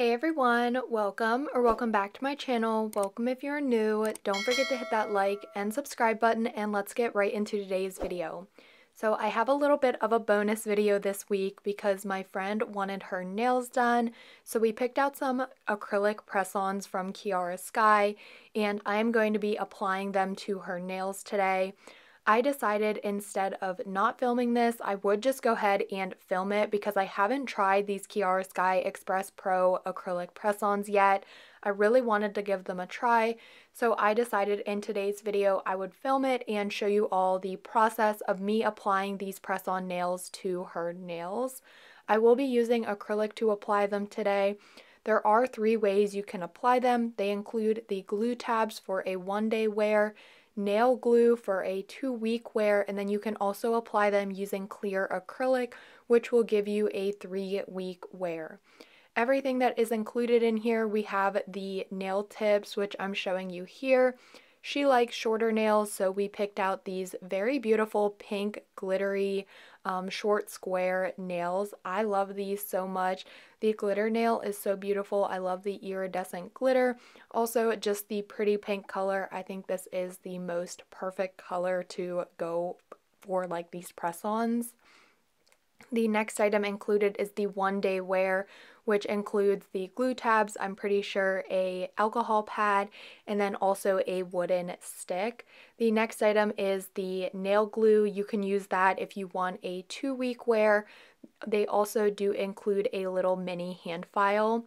Hey everyone, welcome back to my channel. Welcome if you're new. Don't forget to hit that like and subscribe button, and let's get right into today's video. So I have a little bit of a bonus video this week because my friend wanted her nails done. So we picked out some acrylic press-ons from Kiara Sky, and I am going to be applying them to her nails today. I decided instead of not filming this, I would just go ahead and film it because I haven't tried these Kiara Sky Express Pro acrylic press-ons yet. I really wanted to give them a try, so I decided in today's video I would film it and show you all the process of me applying these press-on nails to her nails. I will be using acrylic to apply them today. There are 3 ways you can apply them. They include the glue tabs for a 1-day wear, nail glue for a 2-week wear, and then you can also apply them using clear acrylic, which will give you a 3-week wear. Everything that is included in here, we have the nail tips, which I'm showing you here. She likes shorter nails, so we picked out these very beautiful pink glittery short square nails. I love these so much. The glitter nail is so beautiful. I love the iridescent glitter. Also, just the pretty pink color. I think this is the most perfect color to go for like these press-ons. The next item included is the 1-day wear, which includes the glue tabs, I'm pretty sure a alcohol pad, and then also a wooden stick. The next item is the nail glue. You can use that if you want a 2-week wear. They also do include a little mini hand file.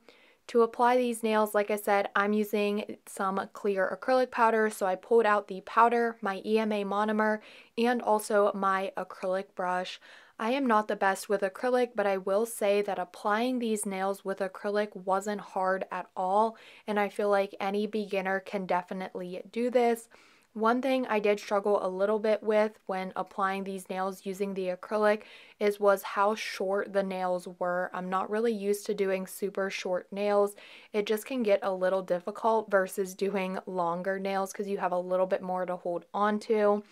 To apply these nails, like I said, I'm using some clear acrylic powder, so I pulled out the powder, my EMA monomer, and also my acrylic brush. I am not the best with acrylic, but I will say that applying these nails with acrylic wasn't hard at all, and I feel like any beginner can definitely do this. One thing I did struggle a little bit with when applying these nails using the acrylic was how short the nails were. I'm not really used to doing super short nails. It just can get a little difficult versus doing longer nails because you have a little bit more to hold on to.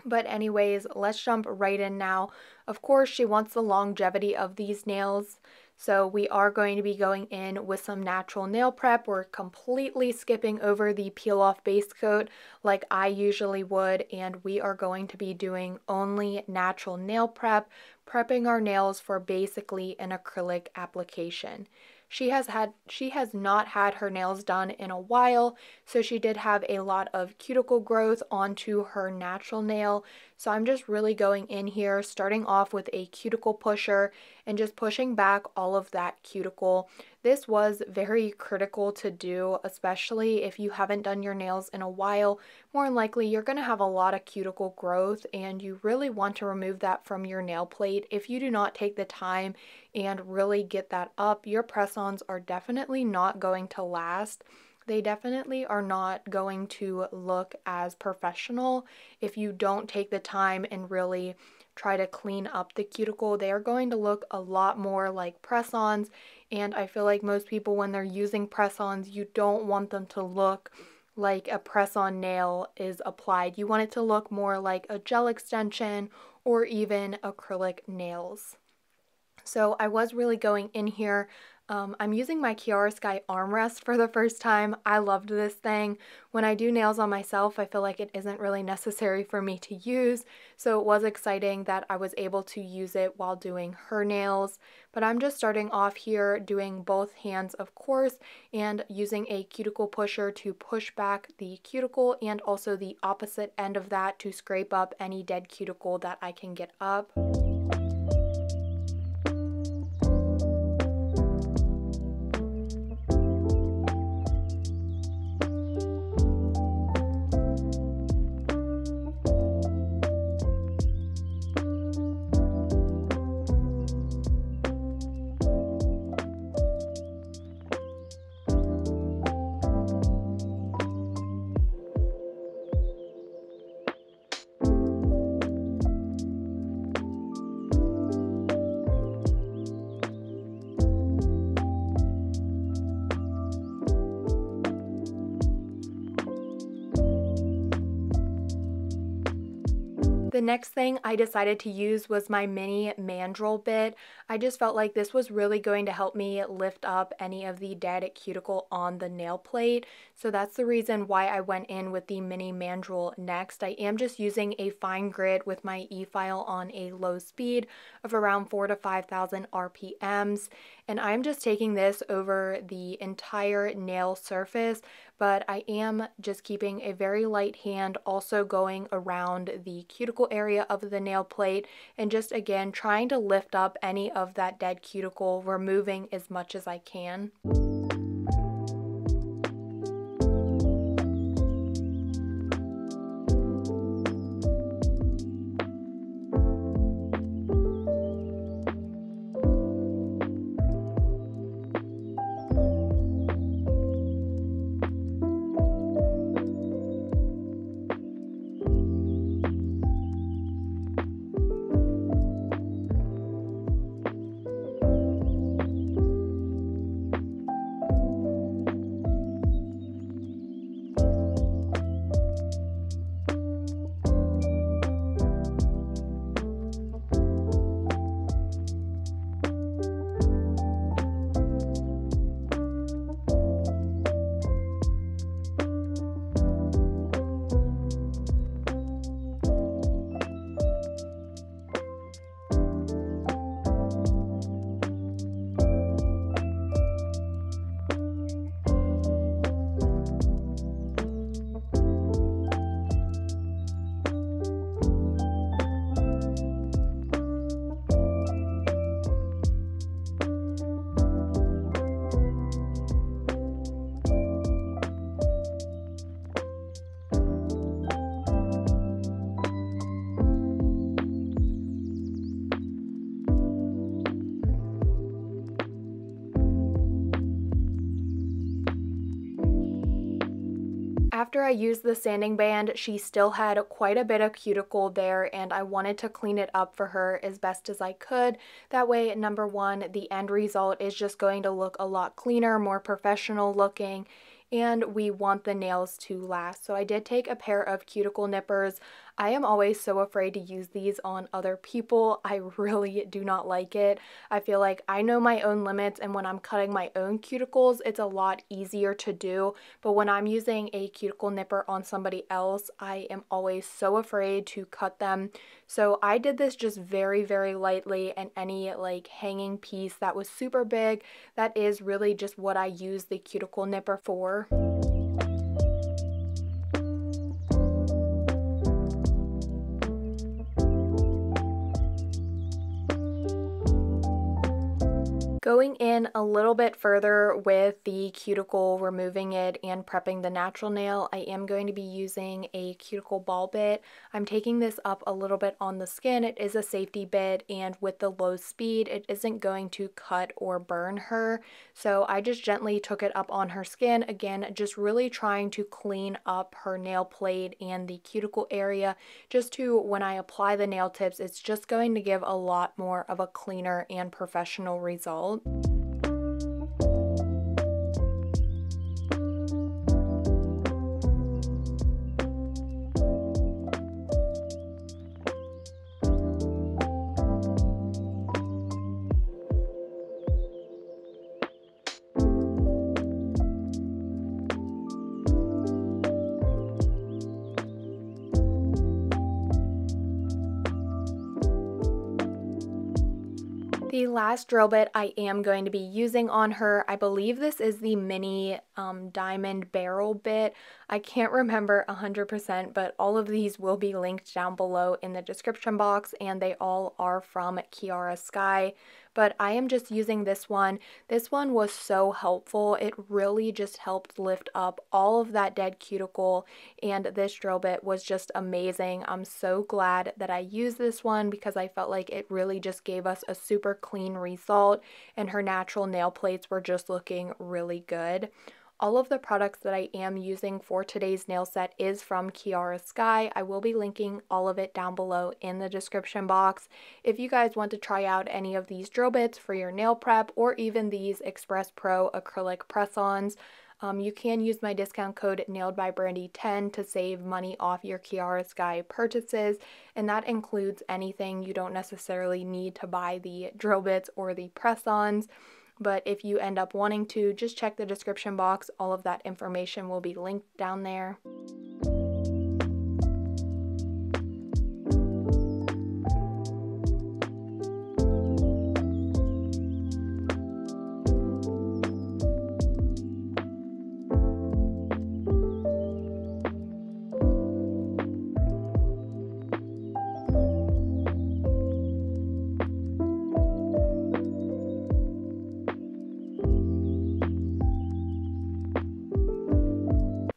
But anyways, let's jump right in now. Of course, she wants the longevity of these nails, so we are going to be going in with some natural nail prep. We're completely skipping over the peel-off base coat like I usually would, and we are going to be doing only natural nail prep, prepping our nails for basically an acrylic application. She has not had her nails done in a while, so she did have a lot of cuticle growth onto her natural nail. So I'm just really going in here, starting off with a cuticle pusher and just pushing back all of that cuticle. This was very critical to do, especially if you haven't done your nails in a while. More than likely, you're going to have a lot of cuticle growth, and you really want to remove that from your nail plate. If you do not take the time and really get that up, your press-ons are definitely not going to last. They definitely are not going to look as professional if you don't take the time and really try to clean up the cuticle. They are going to look a lot more like press-ons, and I feel like most people, when they're using press-ons, you don't want them to look like a press-on nail is applied. You want it to look more like a gel extension or even acrylic nails. So I was really going in here. I'm using my Kiara Sky armrest for the first time. I loved this thing. When I do nails on myself, I feel like it isn't really necessary for me to use, so it was exciting that I was able to use it while doing her nails. But I'm just starting off here doing both hands, of course, and using a cuticle pusher to push back the cuticle and also the opposite end of that to scrape up any dead cuticle that I can get up. The next thing I decided to use was my mini mandrel bit. I just felt like this was really going to help me lift up any of the dead cuticle on the nail plate. So that's the reason why I went in with the mini mandrel next. I am just using a fine grit with my e-file on a low speed of around 4,000 to 5,000 RPMs. And I'm just taking this over the entire nail surface, but I am just keeping a very light hand, also going around the cuticle area of the nail plate and just again trying to lift up any of that dead cuticle, removing as much as I can. After I used the sanding band, she still had quite a bit of cuticle there, and I wanted to clean it up for her as best as I could. That way, number one, the end result is just going to look a lot cleaner, more professional looking, and we want the nails to last. So I did take a pair of cuticle nippers. I am always so afraid to use these on other people. I really do not like it. I feel like I know my own limits, and when I'm cutting my own cuticles, it's a lot easier to do. But when I'm using a cuticle nipper on somebody else, I am always so afraid to cut them. So I did this just very, very lightly, and any like hanging piece that was super big, that is really just what I use the cuticle nipper for. Going in a little bit further with the cuticle, removing it and prepping the natural nail, I am going to be using a cuticle ball bit. I'm taking this up a little bit on the skin. It is a safety bit, and with the low speed, it isn't going to cut or burn her. So I just gently took it up on her skin. Again, just really trying to clean up her nail plate and the cuticle area, just to, when I apply the nail tips, it's just going to give a lot more of a cleaner and professional result. The last drill bit I am going to be using on her, I believe this is the mini diamond barrel bit. I can't remember 100%, but all of these will be linked down below in the description box, and they all are from Kiara Sky. But I am just using this one. This one was so helpful. It really just helped lift up all of that dead cuticle, and this drill bit was just amazing. I'm so glad that I used this one because I felt like it really just gave us a super clean result, and her natural nail plates were just looking really good. All of the products that I am using for today's nail set is from Kiara Sky. I will be linking all of it down below in the description box. If you guys want to try out any of these drill bits for your nail prep, or even these Express Pro acrylic press-ons, You can use my discount code NailedByBrandy10 to save money off your Chiarosky purchases, and that includes anything. You don't necessarily need to buy the drill bits or the press-ons, but if you end up wanting to, just check the description box. All of that information will be linked down there.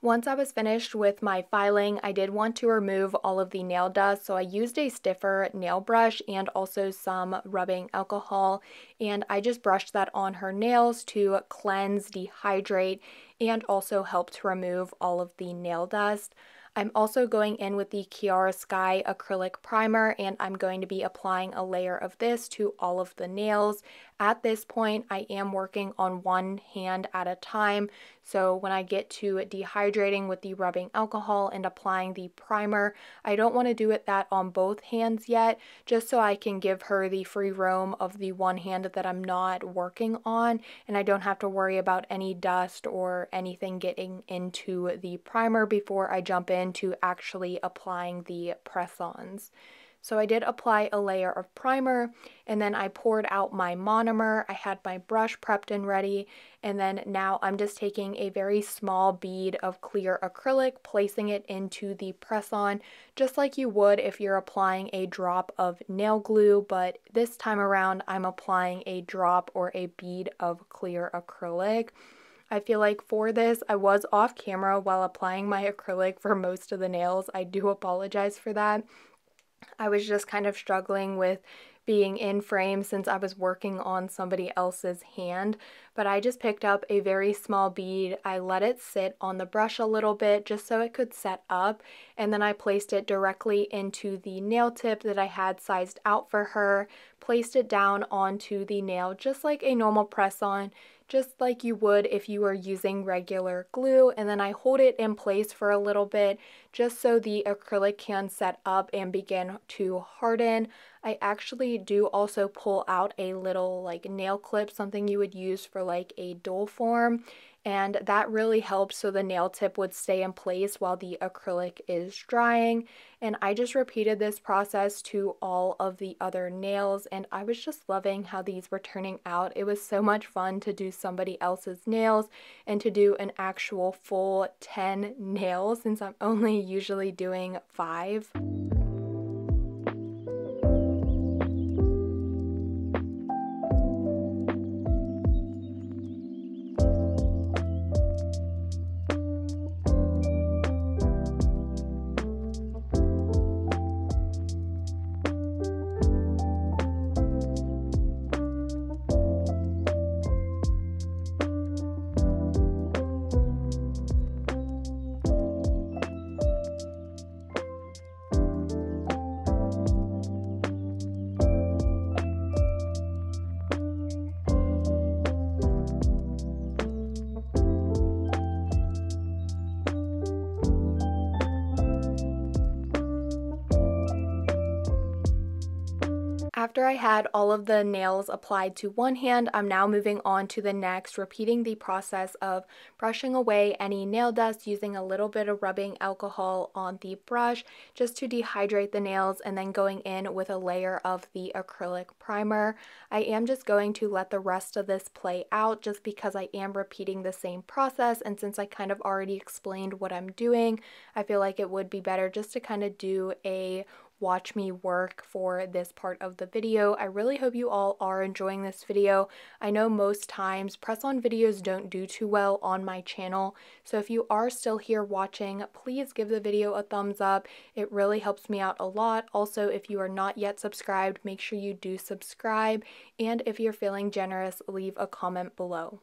Once I was finished with my filing, I did want to remove all of the nail dust, so I used a stiffer nail brush and also some rubbing alcohol, and I just brushed that on her nails to cleanse, dehydrate, and also help to remove all of the nail dust. I'm also going in with the Chiarosky acrylic primer, and I'm going to be applying a layer of this to all of the nails. At this point, I am working on one hand at a time, so when I get to dehydrating with the rubbing alcohol and applying the primer, I don't want to do that on both hands yet, just so I can give her the free roam of the one hand that I'm not working on, and I don't have to worry about any dust or anything getting into the primer before I jump into actually applying the press-ons. So I did apply a layer of primer, and then I poured out my monomer. I had my brush prepped and ready, and then now I'm just taking a very small bead of clear acrylic, placing it into the press-on, just like you would if you're applying a drop of nail glue, but this time around I'm applying a drop or a bead of clear acrylic. I feel like for this, I was off camera while applying my acrylic for most of the nails. I do apologize for that. I was just kind of struggling with being in frame since I was working on somebody else's hand, but I just picked up a very small bead. I let it sit on the brush a little bit just so it could set up, and then I placed it directly into the nail tip that I had sized out for her, placed it down onto the nail just like a normal press-on, just like you would if you were using regular glue, and then I hold it in place for a little bit just so the acrylic can set up and begin to harden. I actually do also pull out a little like nail clip, something you would use for like a dull form, and that really helps so the nail tip would stay in place while the acrylic is drying. And I just repeated this process to all of the other nails, and I was just loving how these were turning out. It was so much fun to do somebody else's nails and to do an actual full 10 nails since I'm only usually doing 5. After I had all of the nails applied to one hand, I'm now moving on to the next, repeating the process of brushing away any nail dust using a little bit of rubbing alcohol on the brush just to dehydrate the nails, and then going in with a layer of the acrylic primer. I am just going to let the rest of this play out just because I am repeating the same process, and since I kind of already explained what I'm doing, I feel like it would be better just to kind of do a watch me work for this part of the video. I really hope you all are enjoying this video. I know most times press-on videos don't do too well on my channel, so if you are still here watching, please give the video a thumbs up. It really helps me out a lot. Also, if you are not yet subscribed, make sure you do subscribe, and if you're feeling generous, leave a comment below.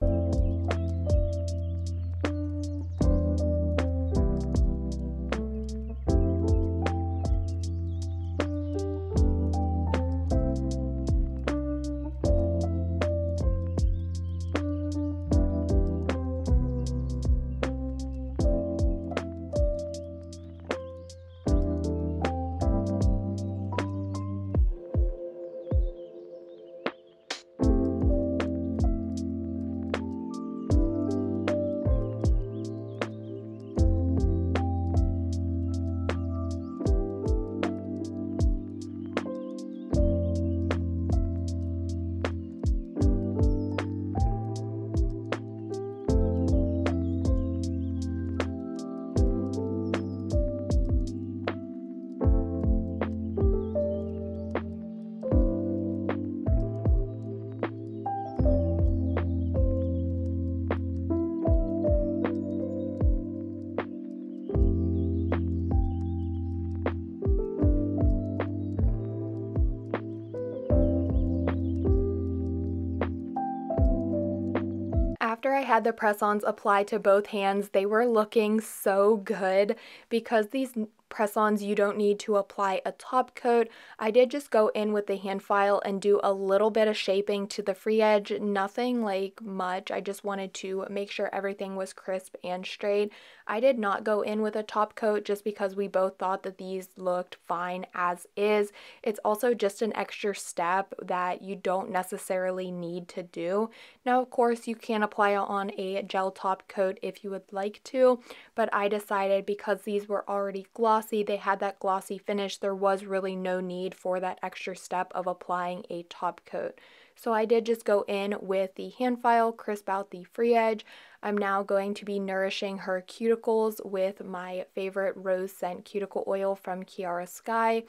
after I had the press-ons applied to both hands, they were looking so good. Because these press-ons you don't need to apply a top coat, I did just go in with the hand file and do a little bit of shaping to the free edge, nothing like much. I just wanted to make sure everything was crisp and straight. I did not go in with a top coat just because we both thought that these looked fine as is. It's also just an extra step that you don't necessarily need to do. Now, of course, you can apply it on a gel top coat if you would like to, but I decided because these were already glossy, they had that glossy finish, there was really no need for that extra step of applying a top coat. So I did just go in with the hand file, crisp out the free edge. I'm now going to be nourishing her cuticles with my favorite rose scent cuticle oil from Kiara Sky.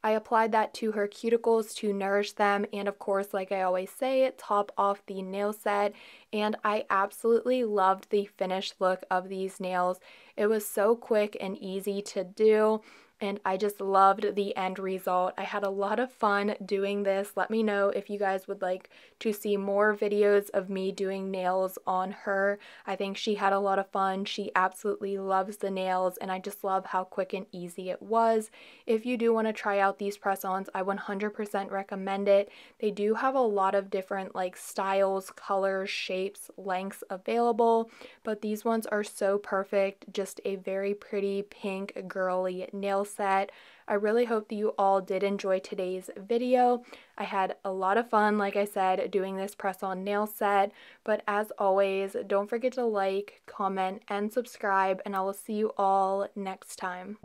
I applied that to her cuticles to nourish them, and of course, like I always say, top off the nail set, and I absolutely loved the finished look of these nails. It was so quick and easy to do, and I just loved the end result. I had a lot of fun doing this. Let me know if you guys would like to see more videos of me doing nails on her. I think she had a lot of fun. She absolutely loves the nails, and I just love how quick and easy it was. If you do want to try out these press-ons, I 100% recommend it. They do have a lot of different like styles, colors, shapes, lengths available, but these ones are so perfect. Just a very pretty pink girly nail set. I really hope that you all did enjoy today's video. I had a lot of fun, like I said, doing this press-on nail set, but as always, don't forget to like, comment, and subscribe, and I will see you all next time.